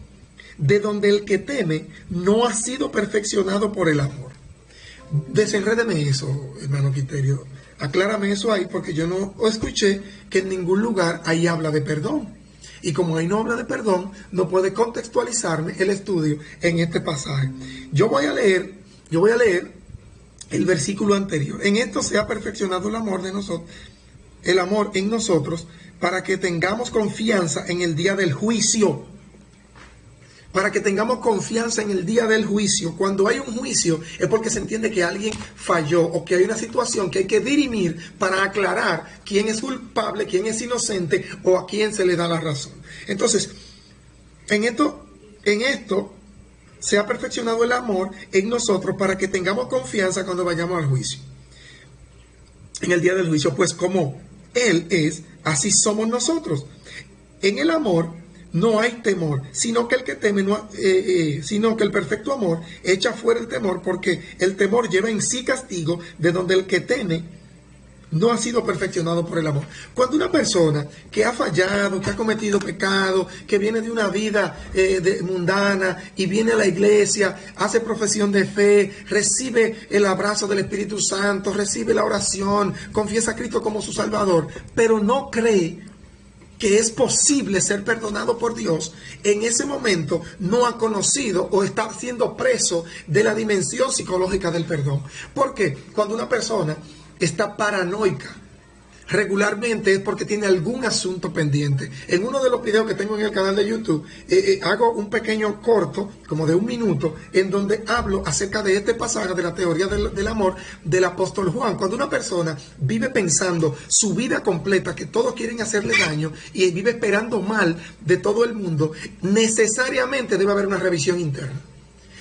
de donde el que teme no ha sido perfeccionado por el amor. Desenrédeme eso, hermano Quiterio. Aclárame eso ahí, porque yo no escuché que en ningún lugar ahí habla de perdón. Y como ahí no habla de perdón, no puede contextualizarme el estudio en este pasaje. Yo voy a leer el versículo anterior. En esto se ha perfeccionado el amor en nosotros, para que tengamos confianza en el día del juicio. Para que tengamos confianza en el día del juicio. Cuando hay un juicio es porque se entiende que alguien falló o que hay una situación que hay que dirimir para aclarar quién es culpable, quién es inocente o a quién se le da la razón. Entonces, en esto se ha perfeccionado el amor en nosotros para que tengamos confianza cuando vayamos al juicio. En el día del juicio, pues como Él es, así somos nosotros. En el amor no hay temor, sino que el que teme sino que el perfecto amor echa fuera el temor, porque el temor lleva en sí castigo, de donde el que teme no ha sido perfeccionado por el amor. Cuando una persona que ha fallado, que ha cometido pecado, que viene de una vida mundana y viene a la iglesia, hace profesión de fe, recibe el abrazo del Espíritu Santo, recibe la oración, confiesa a Cristo como su Salvador, pero no cree que es posible ser perdonado por Dios, en ese momento no ha conocido o está siendo preso de la dimensión psicológica del perdón. Porque cuando una persona está paranoica, regularmente es porque tiene algún asunto pendiente. En uno de los videos que tengo en el canal de YouTube, hago un pequeño corto, como de 1 minuto, en donde hablo acerca de este pasaje de la teoría del amor del apóstol Juan. Cuando una persona vive pensando su vida completa que todos quieren hacerle daño y vive esperando mal de todo el mundo, necesariamente debe haber una revisión interna.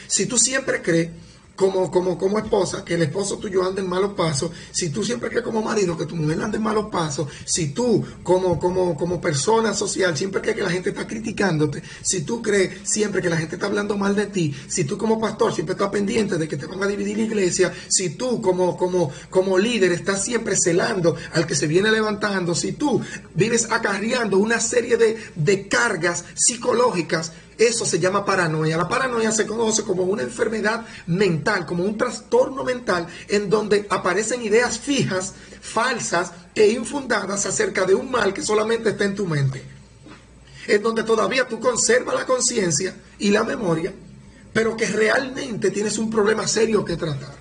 Si tú siempre crees como esposa, que el esposo tuyo anda en malos pasos, si tú siempre crees como marido que tu mujer anda en malos pasos, si tú como persona social siempre crees que la gente está criticándote, si tú crees siempre que la gente está hablando mal de ti, si tú como pastor siempre estás pendiente de que te van a dividir la iglesia, si tú como líder estás siempre celando al que se viene levantando, si tú vives acarreando una serie de cargas psicológicas, eso se llama paranoia. La paranoia se conoce como una enfermedad mental, como un trastorno mental en donde aparecen ideas fijas, falsas e infundadas acerca de un mal que solamente está en tu mente. En donde todavía tú conservas la conciencia y la memoria, pero que realmente tienes un problema serio que tratar.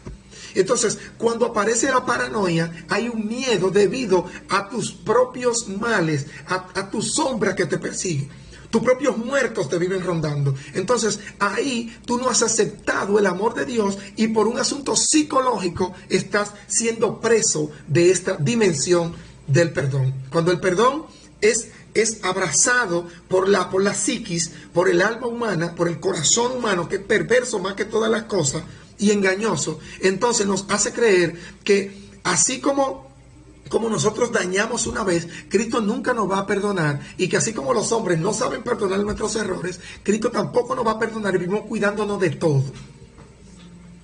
Entonces, cuando aparece la paranoia, hay un miedo debido a tus propios males, a tu sombra que te persigue. Tus propios muertos te viven rondando. Entonces, ahí tú no has aceptado el amor de Dios y por un asunto psicológico estás siendo preso de esta dimensión del perdón. Cuando el perdón es abrazado por la psiquis, por el alma humana, por el corazón humano, que es perverso más que todas las cosas y engañoso, entonces nos hace creer que así como nosotros dañamos una vez, Cristo nunca nos va a perdonar, y que así como los hombres no saben perdonar nuestros errores, Cristo tampoco nos va a perdonar, y vivimos cuidándonos de todo.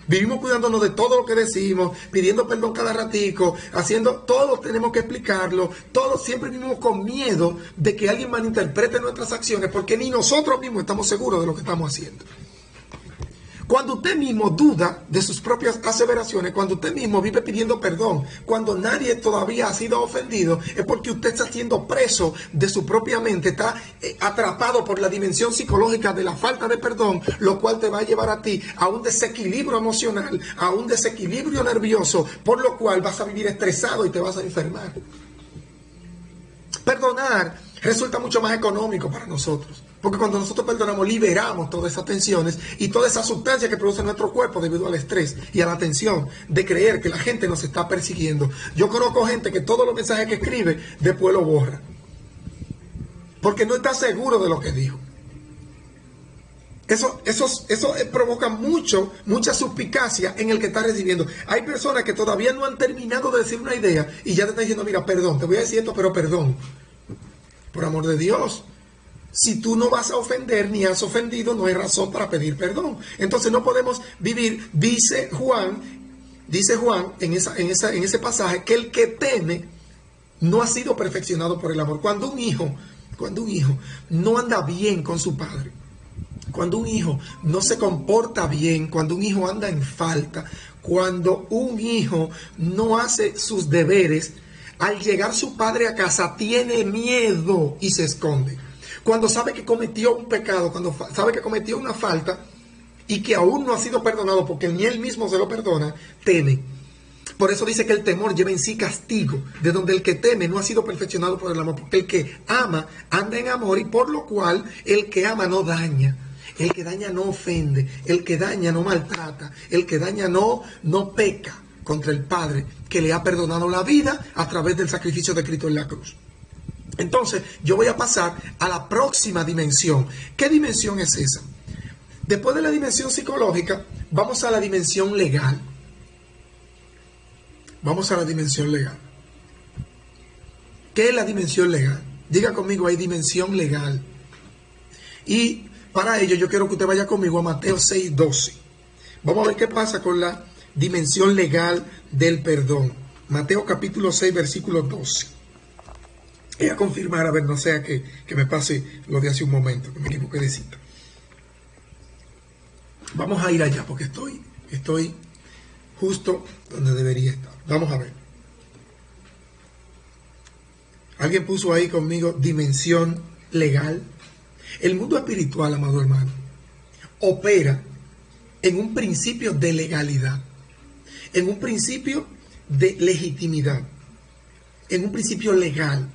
Vivimos cuidándonos de todo lo que decimos, pidiendo perdón cada ratico, haciendo todo, tenemos que explicarlo, todos siempre vivimos con miedo de que alguien malinterprete nuestras acciones, porque ni nosotros mismos estamos seguros de lo que estamos haciendo. Cuando usted mismo duda de sus propias aseveraciones, cuando usted mismo vive pidiendo perdón, cuando nadie todavía ha sido ofendido, es porque usted está siendo preso de su propia mente, está atrapado por la dimensión psicológica de la falta de perdón, lo cual te va a llevar a ti a un desequilibrio emocional, a un desequilibrio nervioso, por lo cual vas a vivir estresado y te vas a enfermar. Perdonar resulta mucho más económico para nosotros, porque cuando nosotros perdonamos, liberamos todas esas tensiones y toda esa sustancia que produce nuestro cuerpo debido al estrés y a la tensión de creer que la gente nos está persiguiendo. Yo conozco gente que todos los mensajes que escribe después lo borra, porque no está seguro de lo que dijo. Eso provoca mucha suspicacia en el que está recibiendo. Hay personas que todavía no han terminado de decir una idea y ya te están diciendo, mira, perdón, te voy a decir esto, pero perdón. Por amor de Dios, si tú no vas a ofender ni has ofendido, no hay razón para pedir perdón. Entonces no podemos vivir, dice Juan en ese pasaje, que el que teme no ha sido perfeccionado por el amor. Cuando un hijo no anda bien con su padre, cuando un hijo no se comporta bien, cuando un hijo anda en falta, cuando un hijo no hace sus deberes, al llegar su padre a casa tiene miedo y se esconde. Cuando sabe que cometió un pecado, cuando sabe que cometió una falta y que aún no ha sido perdonado porque ni él mismo se lo perdona, teme. Por eso dice que el temor lleva en sí castigo, de donde el que teme no ha sido perfeccionado por el amor, porque el que ama anda en amor, y por lo cual el que ama no daña. El que daña no ofende, el que daña no maltrata, el que daña no peca contra el Padre que le ha perdonado la vida a través del sacrificio de Cristo en la cruz. Entonces, yo voy a pasar a la próxima dimensión. ¿Qué dimensión es esa? Después de la dimensión psicológica, vamos a la dimensión legal. Vamos a la dimensión legal. ¿Qué es la dimensión legal? Diga conmigo, hay dimensión legal. Y para ello yo quiero que usted vaya conmigo a Mateo 6:12. Vamos a ver qué pasa con la dimensión legal del perdón. Mateo capítulo 6, versículo 12. Voy a confirmar, a ver, no sea que me pase lo de hace un momento, que me equivoqué de cita. Vamos a ir allá porque estoy justo donde debería estar. Vamos a ver. Alguien puso ahí conmigo dimensión legal. El mundo espiritual, amado hermano, opera en un principio de legalidad, en un principio de legitimidad, en un principio legal.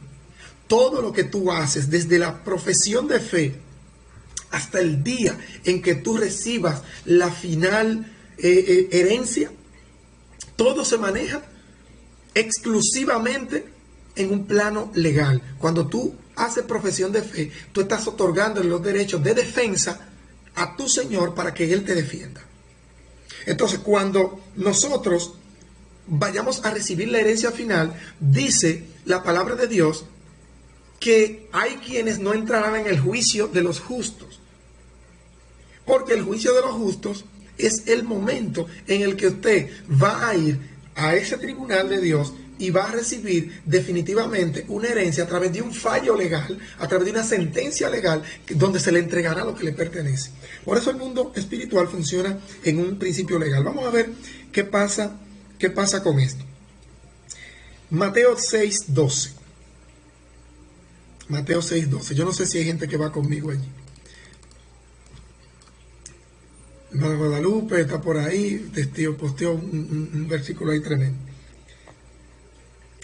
Todo lo que tú haces, desde la profesión de fe hasta el día en que tú recibas la final herencia, todo se maneja exclusivamente en un plano legal. Cuando tú haces profesión de fe, tú estás otorgando los derechos de defensa a tu Señor para que Él te defienda. Entonces, cuando nosotros vayamos a recibir la herencia final, dice la palabra de Dios que hay quienes no entrarán en el juicio de los justos, porque el juicio de los justos es el momento en el que usted va a ir a ese tribunal de Dios y va a recibir definitivamente una herencia a través de un fallo legal, a través de una sentencia legal donde se le entregará lo que le pertenece. Por eso el mundo espiritual funciona en un principio legal. Vamos a ver qué pasa con esto. Mateo 6:12. Mateo 6:12. Yo no sé si hay gente que va conmigo allí. Hermano Guadalupe está por ahí, posteó un versículo ahí tremendo.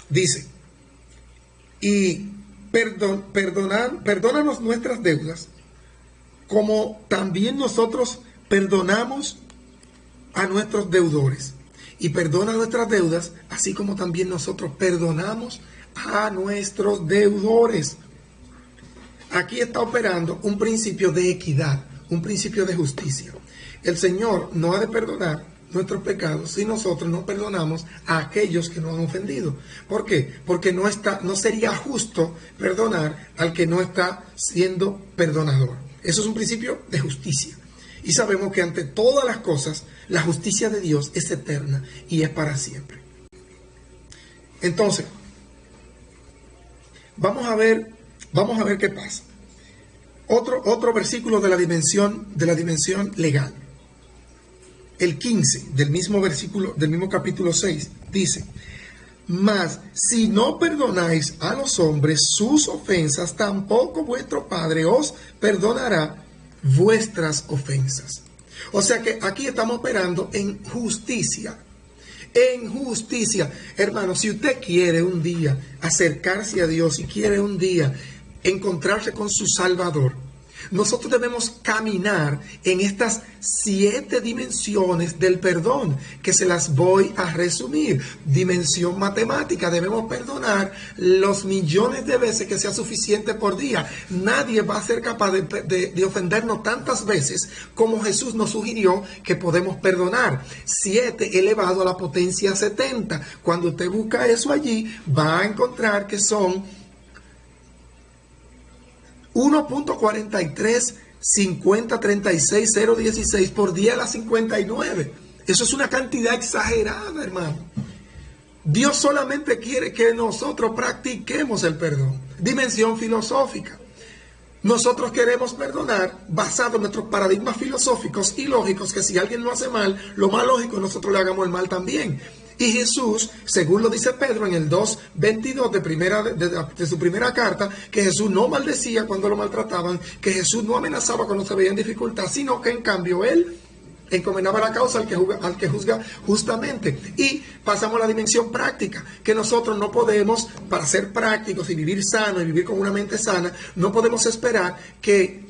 Dice, y perdónanos nuestras deudas, como también nosotros perdonamos a nuestros deudores. Y perdona nuestras deudas, así como también nosotros perdonamos a nuestros deudores. Aquí está operando un principio de equidad, un principio de justicia. El Señor no ha de perdonar nuestros pecados si nosotros no perdonamos a aquellos que nos han ofendido. ¿Por qué? Porque no sería justo perdonar al que no está siendo perdonador. Eso es un principio de justicia. Y sabemos que ante todas las cosas, la justicia de Dios es eterna y es para siempre. Entonces, vamos a ver qué pasa. Otro versículo de la dimensión legal. El 15 del mismo versículo, del mismo capítulo 6, dice, mas si no perdonáis a los hombres sus ofensas, tampoco vuestro Padre os perdonará vuestras ofensas. O sea que aquí estamos operando en justicia. En justicia. Hermano, si usted quiere un día acercarse a Dios, si quiere un día encontrarse con su Salvador, nosotros debemos caminar en estas 7 dimensiones del perdón, que se las voy a resumir. Dimensión matemática, debemos perdonar los millones de veces que sea suficiente por día. Nadie va a ser capaz de ofendernos tantas veces como Jesús nos sugirió que podemos perdonar. 7 elevado a la potencia 70. Cuando usted busca eso allí, va a encontrar que son 1.43 50 36 016 por 10 a la 59. Eso es una cantidad exagerada, hermano. Dios solamente quiere que nosotros practiquemos el perdón. Dimensión filosófica. Nosotros queremos perdonar basado en nuestros paradigmas filosóficos y lógicos, que si alguien lo hace mal, lo más lógico es nosotros le hagamos el mal también. Y Jesús, según lo dice Pedro en el 2:22 de su primera carta, que Jesús no maldecía cuando lo maltrataban, que Jesús no amenazaba cuando se veía en dificultad, sino que en cambio Él encomendaba la causa al que juzga justamente. Y pasamos a la dimensión práctica, que nosotros no podemos, para ser prácticos y vivir sano y vivir con una mente sana, no podemos esperar que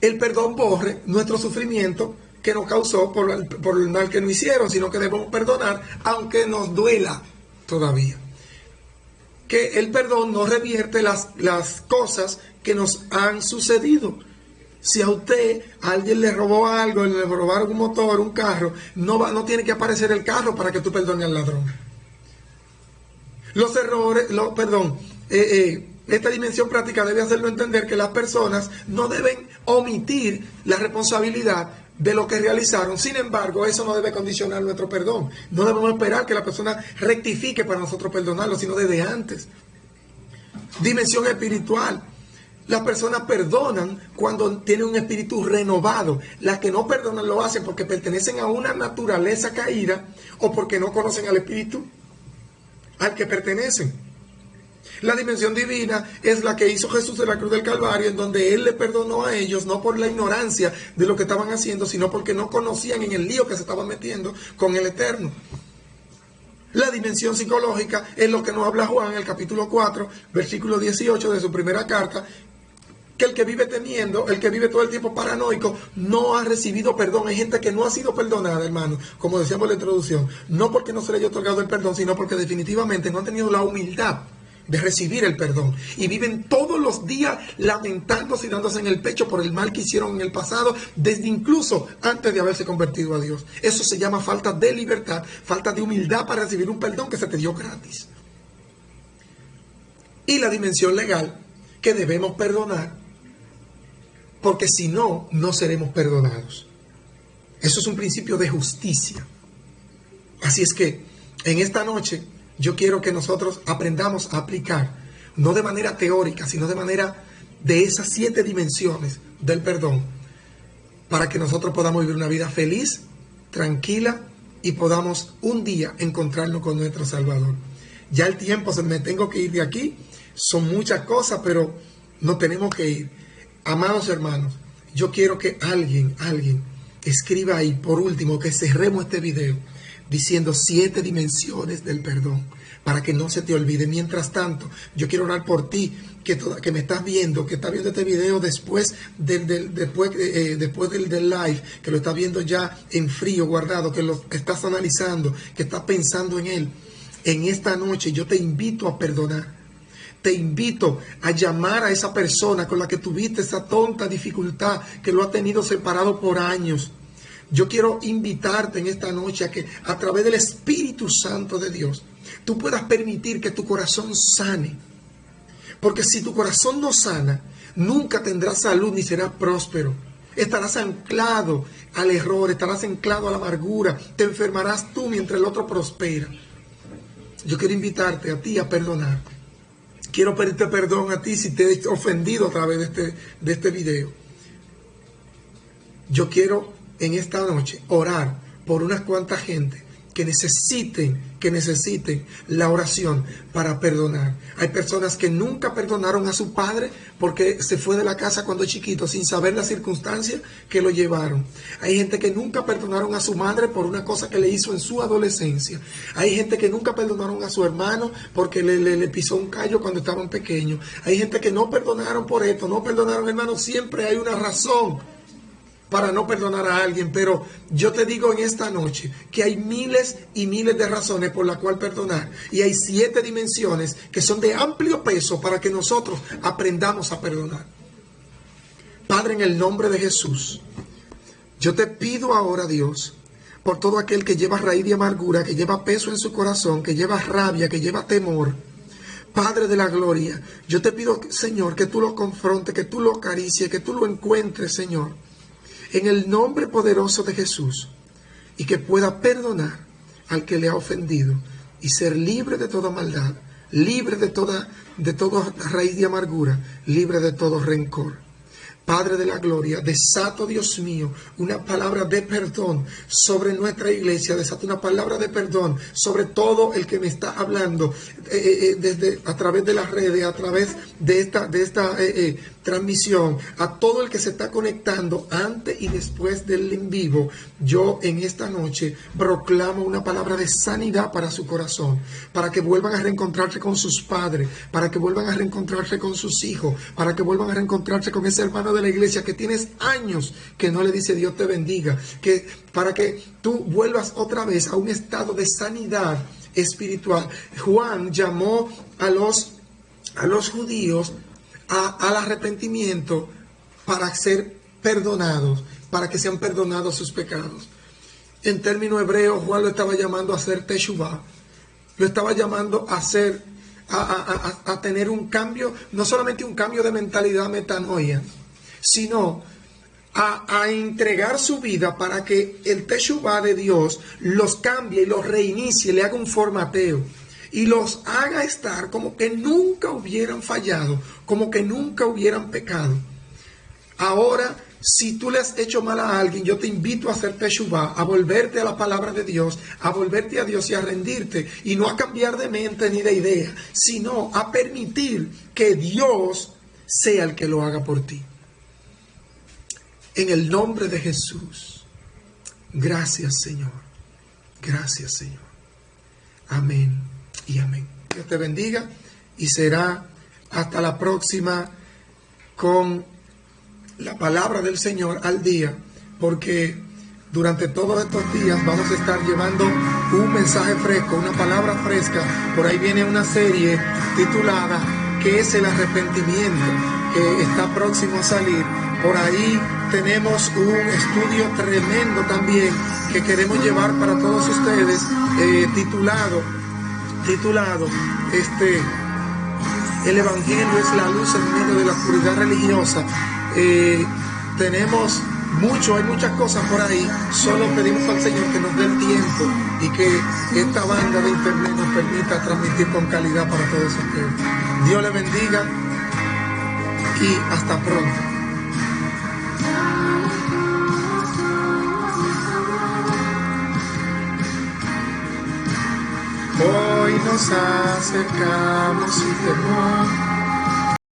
el perdón borre nuestro sufrimiento que nos causó por el mal que nos hicieron, sino que debemos perdonar aunque nos duela todavía. Que el perdón no revierte las cosas que nos han sucedido. Si a alguien le robó algo, le robaron un motor, un carro, no tiene que aparecer el carro para que tú perdones al ladrón. Los errores, esta dimensión práctica debe hacerlo entender que las personas no deben omitir la responsabilidad de lo que realizaron. Sin embargo, eso no debe condicionar nuestro perdón. No debemos esperar que la persona rectifique para nosotros perdonarlo, sino desde antes. Dimensión espiritual. Las personas perdonan cuando tienen un espíritu renovado. Las que no perdonan lo hacen porque pertenecen a una naturaleza caída o porque no conocen al espíritu al que pertenecen. La dimensión divina es la que hizo Jesús en la cruz del Calvario, en donde Él le perdonó a ellos, no por la ignorancia de lo que estaban haciendo, sino porque no conocían en el lío que se estaban metiendo con el Eterno. La dimensión psicológica es lo que nos habla Juan en el capítulo 4, versículo 18 de su primera carta, que el que vive temiendo, el que vive todo el tiempo paranoico, no ha recibido perdón. Hay gente que no ha sido perdonada, hermano, como decíamos en la introducción, no porque no se le haya otorgado el perdón, sino porque definitivamente no han tenido la humildad de recibir el perdón, y viven todos los días lamentándose y dándose en el pecho por el mal que hicieron en el pasado, desde incluso antes de haberse convertido a Dios. Eso se llama falta de libertad, falta de humildad para recibir un perdón que se te dio gratis. Y la dimensión legal, que debemos perdonar, porque si no, no seremos perdonados. Eso es un principio de justicia. Así es que en esta noche yo quiero que nosotros aprendamos a aplicar, no de manera teórica, sino de manera de esas 7 dimensiones del perdón, para que nosotros podamos vivir una vida feliz, tranquila, y podamos un día encontrarnos con nuestro Salvador. Ya el tiempo, me tengo que ir de aquí, son muchas cosas, pero no tenemos que ir. Amados hermanos, yo quiero que alguien escriba ahí, por último, que cerremos este video diciendo 7 dimensiones del perdón, para que no se te olvide. Mientras tanto, yo quiero orar por ti, que me estás viendo, que estás viendo este video después del live, que lo estás viendo ya en frío, guardado, que lo estás analizando, que estás pensando en él. En esta noche yo te invito a perdonar. Te invito a llamar a esa persona con la que tuviste esa tonta dificultad, que lo ha tenido separado por años. Yo quiero invitarte en esta noche a que a través del Espíritu Santo de Dios, tú puedas permitir que tu corazón sane. Porque si tu corazón no sana, nunca tendrás salud ni serás próspero. Estarás anclado al error, estarás anclado a la amargura, te enfermarás tú mientras el otro prospera. Yo quiero invitarte a ti a perdonar. Quiero pedirte perdón a ti si te he ofendido a través de este video. Yo quiero en esta noche orar por unas cuantas gente que necesiten la oración para perdonar. Hay personas que nunca perdonaron a su padre porque se fue de la casa cuando chiquito sin saber las circunstancias que lo llevaron. Hay gente que nunca perdonaron a su madre por una cosa que le hizo en su adolescencia. Hay gente que nunca perdonaron a su hermano porque le pisó un callo cuando estaban pequeños. Hay gente que no perdonaron por esto, no perdonaron, hermano. Siempre hay una razón para no perdonar a alguien, pero yo te digo en esta noche que hay miles y miles de razones por las cuales perdonar, y hay 7 dimensiones que son de amplio peso para que nosotros aprendamos a perdonar. Padre, en el nombre de Jesús, yo te pido ahora, Dios, por todo aquel que lleva raíz de amargura, que lleva peso en su corazón, que lleva rabia, que lleva temor. Padre de la gloria, yo te pido, Señor, que tú lo confrontes, que tú lo acaricies, que tú lo encuentres, Señor, en el nombre poderoso de Jesús, y que pueda perdonar al que le ha ofendido y ser libre de toda maldad, libre de toda raíz de amargura, libre de todo rencor. Padre de la gloria, desato, Dios mío, una palabra de perdón sobre nuestra iglesia, desato una palabra de perdón sobre todo el que me está hablando a través de las redes, a través de esta transmisión, a todo el que se está conectando antes y después del en vivo. Yo en esta noche proclamo una palabra de sanidad para su corazón, para que vuelvan a reencontrarse con sus padres, para que vuelvan a reencontrarse con sus hijos, para que vuelvan a reencontrarse con ese hermano de la iglesia que tienes años que no le dice Dios te bendiga, para que tú vuelvas otra vez a un estado de sanidad espiritual. Juan llamó a los judíos al arrepentimiento para ser perdonados, para que sean perdonados sus pecados. En términos hebreos, Juan lo estaba llamando a hacer teshuvah, lo estaba llamando a hacer, a tener un cambio, no solamente un cambio de mentalidad, metanoia, sino a entregar su vida para que el Teshuvá de Dios los cambie y los reinicie, le haga un formateo y los haga estar como que nunca hubieran fallado, como que nunca hubieran pecado. Ahora, si tú le has hecho mal a alguien, yo te invito a hacer Teshuvá, a volverte a la palabra de Dios, a volverte a Dios y a rendirte, y no a cambiar de mente ni de idea, sino a permitir que Dios sea el que lo haga por ti. En el nombre de Jesús. Gracias, Señor. Gracias, Señor. Amén y amén. Dios te bendiga y será hasta la próxima con la palabra del Señor al día, porque durante todos estos días vamos a estar llevando un mensaje fresco, una palabra fresca. Por ahí viene una serie titulada ¿Qué es el arrepentimiento?, que está próximo a salir. Por ahí tenemos un estudio tremendo también que queremos llevar para todos ustedes, titulado El Evangelio es la luz en medio de la oscuridad religiosa. Tenemos hay muchas cosas por ahí. Solo pedimos al Señor que nos dé el tiempo y que esta banda de internet nos permita transmitir con calidad para todos ustedes. Dios les bendiga y hasta pronto. Hoy nos acercamos sin temor